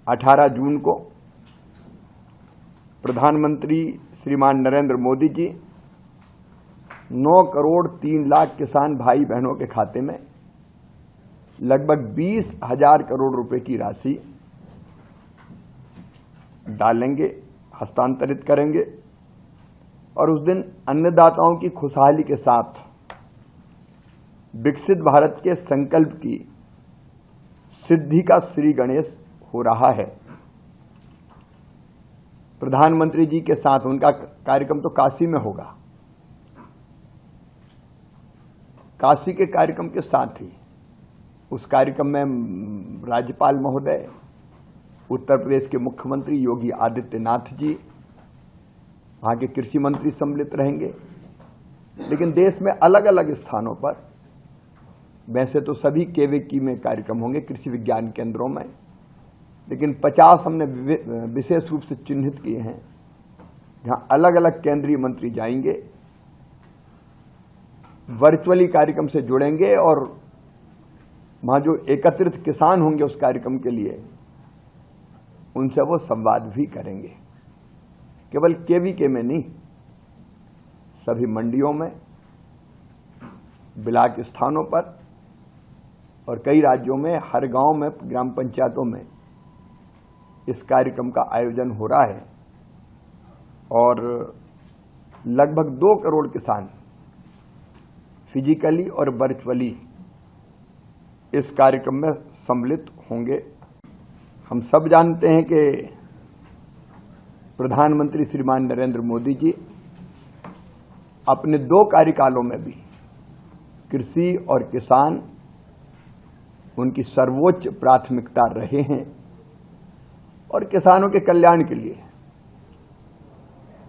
18 जून को प्रधानमंत्री श्रीमान नरेंद्र मोदी जी 9 करोड़ 3 लाख किसान भाई बहनों के खाते में लगभग 20,000 करोड़ रुपए की राशि डालेंगे, हस्तांतरित करेंगे और उस दिन अन्नदाताओं की खुशहाली के साथ विकसित भारत के संकल्प की सिद्धि का श्री गणेश हो रहा है। प्रधानमंत्री जी के साथ उनका कार्यक्रम तो काशी में होगा। काशी के कार्यक्रम के साथ ही उस कार्यक्रम में राज्यपाल महोदय, उत्तर प्रदेश के मुख्यमंत्री योगी आदित्यनाथ जी, वहां के कृषि मंत्री सम्मिलित रहेंगे। लेकिन देश में अलग अलग स्थानों पर, वैसे तो सभी केवीकी में कार्यक्रम होंगे, कृषि विज्ञान केंद्रों में, लेकिन 50 हमने विशेष रूप से चिन्हित किए हैं जहां अलग अलग केंद्रीय मंत्री जाएंगे, वर्चुअली कार्यक्रम से जुड़ेंगे और वहां जो एकत्रित किसान होंगे उस कार्यक्रम के लिए, उनसे वो संवाद भी करेंगे। केवल केवीके में नहीं, सभी मंडियों में, ब्लॉक स्थानों पर और कई राज्यों में हर गांव में, ग्राम पंचायतों में इस कार्यक्रम का आयोजन हो रहा है और लगभग 2 करोड़ किसान फिजिकली और वर्चुअली इस कार्यक्रम में सम्मिलित होंगे। हम सब जानते हैं कि प्रधानमंत्री श्रीमान नरेंद्र मोदी जी अपने 2 कार्यकालों में भी कृषि और किसान उनकी सर्वोच्च प्राथमिकता रहे हैं और किसानों के कल्याण के लिए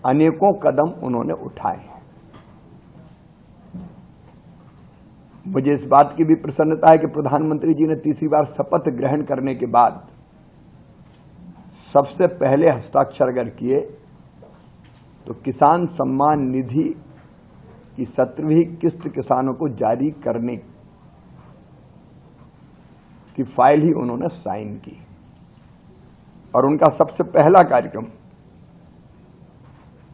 अनेकों कदम उन्होंने उठाए हैं। मुझे इस बात की भी प्रसन्नता है कि प्रधानमंत्री जी ने तीसरी बार शपथ ग्रहण करने के बाद सबसे पहले हस्ताक्षर अगर किए तो किसान सम्मान निधि की 17वीं किस्त किसानों को जारी करने की फाइल ही उन्होंने साइन की और उनका सबसे पहला कार्यक्रम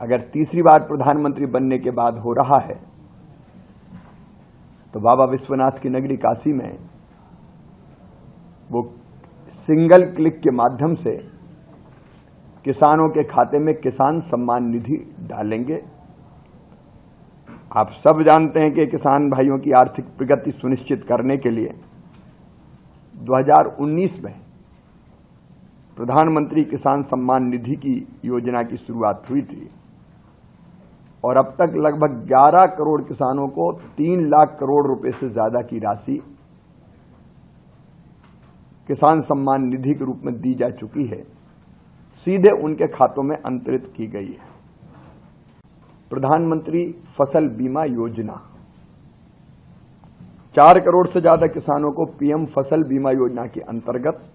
अगर तीसरी बार प्रधानमंत्री बनने के बाद हो रहा है तो बाबा विश्वनाथ की नगरी काशी में वो सिंगल क्लिक के माध्यम से किसानों के खाते में किसान सम्मान निधि डालेंगे। आप सब जानते हैं कि किसान भाइयों की आर्थिक प्रगति सुनिश्चित करने के लिए 2019 में प्रधानमंत्री किसान सम्मान निधि की योजना की शुरुआत हुई थी और अब तक लगभग 11 करोड़ किसानों को 3 लाख करोड़ रुपए से ज्यादा की राशि किसान सम्मान निधि के रूप में दी जा चुकी है, सीधे उनके खातों में अंतरित की गई है। प्रधानमंत्री फसल बीमा योजना, 4 करोड़ से ज्यादा किसानों को पीएम फसल बीमा योजना के अंतर्गत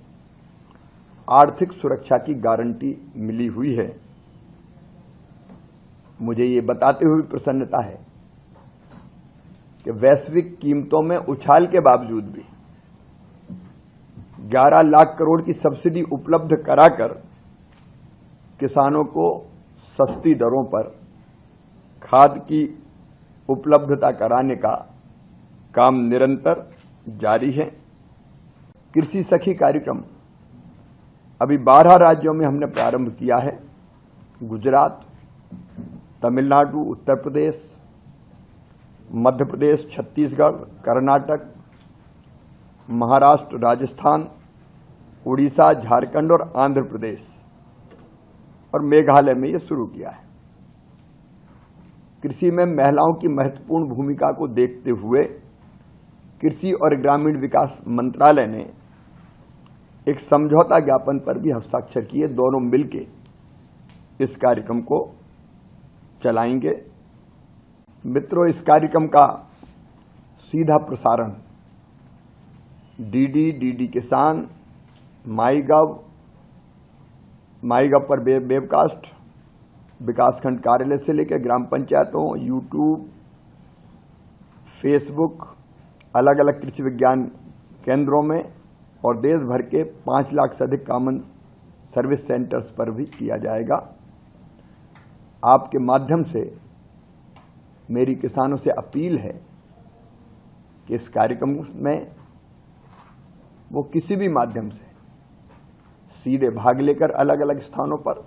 आर्थिक सुरक्षा की गारंटी मिली हुई है। मुझे ये बताते हुए प्रसन्नता है कि वैश्विक कीमतों में उछाल के बावजूद भी 11 लाख करोड़ की सब्सिडी उपलब्ध कराकर किसानों को सस्ती दरों पर खाद की उपलब्धता कराने का काम निरंतर जारी है। कृषि सखी कार्यक्रम अभी 12 राज्यों में हमने प्रारंभ किया है। गुजरात, तमिलनाडु, उत्तर प्रदेश, मध्य प्रदेश, छत्तीसगढ़, कर्नाटक, महाराष्ट्र, राजस्थान, उड़ीसा, झारखंड और आंध्र प्रदेश और मेघालय में ये शुरू किया है। कृषि में महिलाओं की महत्वपूर्ण भूमिका को देखते हुए कृषि और ग्रामीण विकास मंत्रालय ने एक समझौता ज्ञापन पर भी हस्ताक्षर किए। दोनों मिलकर इस कार्यक्रम को चलाएंगे। मित्रों, इस कार्यक्रम का सीधा प्रसारण डीडी किसान, माईगव पर वेबकास्ट, विकासखंड कार्यालय से लेकर ग्राम पंचायतों, यूट्यूब, फेसबुक, अलग अलग कृषि विज्ञान केंद्रों में और देश भर के 5 लाख से अधिक कॉमन सर्विस सेंटर्स पर भी किया जाएगा। आपके माध्यम से मेरी किसानों से अपील है कि इस कार्यक्रम में वो किसी भी माध्यम से सीधे भाग लेकर अलग अलग स्थानों पर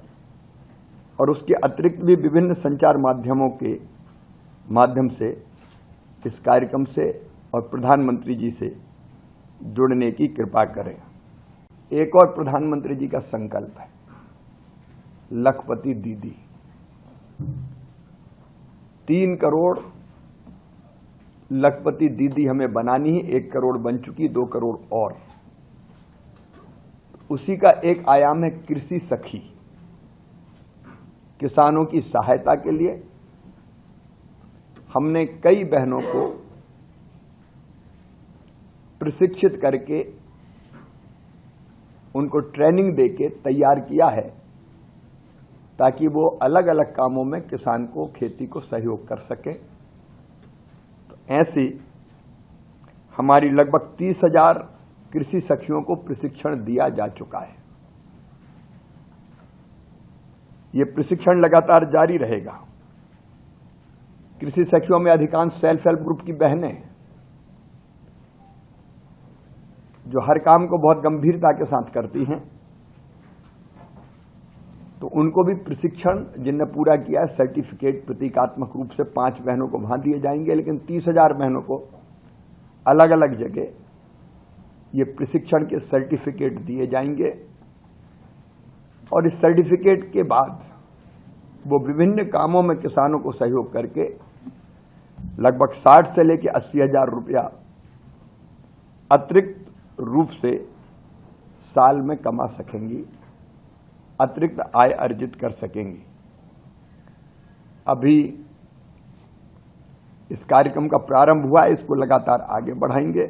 और उसके अतिरिक्त भी विभिन्न संचार माध्यमों के माध्यम से इस कार्यक्रम से और प्रधानमंत्री जी से जुड़ने की कृपा करें। एक और प्रधानमंत्री जी का संकल्प है, लखपति दीदी। 3 करोड़ लखपति दीदी हमें बनानी है। 1 करोड़ बन चुकी, 2 करोड़ और। उसी का एक आयाम है कृषि सखी। किसानों की सहायता के लिए हमने कई बहनों को प्रशिक्षित करके उनको ट्रेनिंग देके तैयार किया है ताकि वो अलग अलग कामों में किसान को, खेती को सहयोग कर सके। तो ऐसी हमारी लगभग 30,000 कृषि सखियों को प्रशिक्षण दिया जा चुका है। ये प्रशिक्षण लगातार जारी रहेगा। कृषि सखियों में अधिकांश सेल्फ हेल्प ग्रुप की बहनें हैं जो हर काम को बहुत गंभीरता के साथ करती हैं। तो उनको भी प्रशिक्षण जिनने पूरा किया है, सर्टिफिकेट प्रतीकात्मक रूप से 5 बहनों को वहां दिए जाएंगे, लेकिन 30,000 बहनों को अलग अलग जगह ये प्रशिक्षण के सर्टिफिकेट दिए जाएंगे। और इस सर्टिफिकेट के बाद वो विभिन्न कामों में किसानों को सहयोग करके लगभग 60 से लेकर 80,000 रुपया अतिरिक्त रूप से साल में कमा सकेंगी, अतिरिक्त आय अर्जित कर सकेंगी। अभी इस कार्यक्रम का प्रारंभ हुआ है, इसको लगातार आगे बढ़ाएंगे।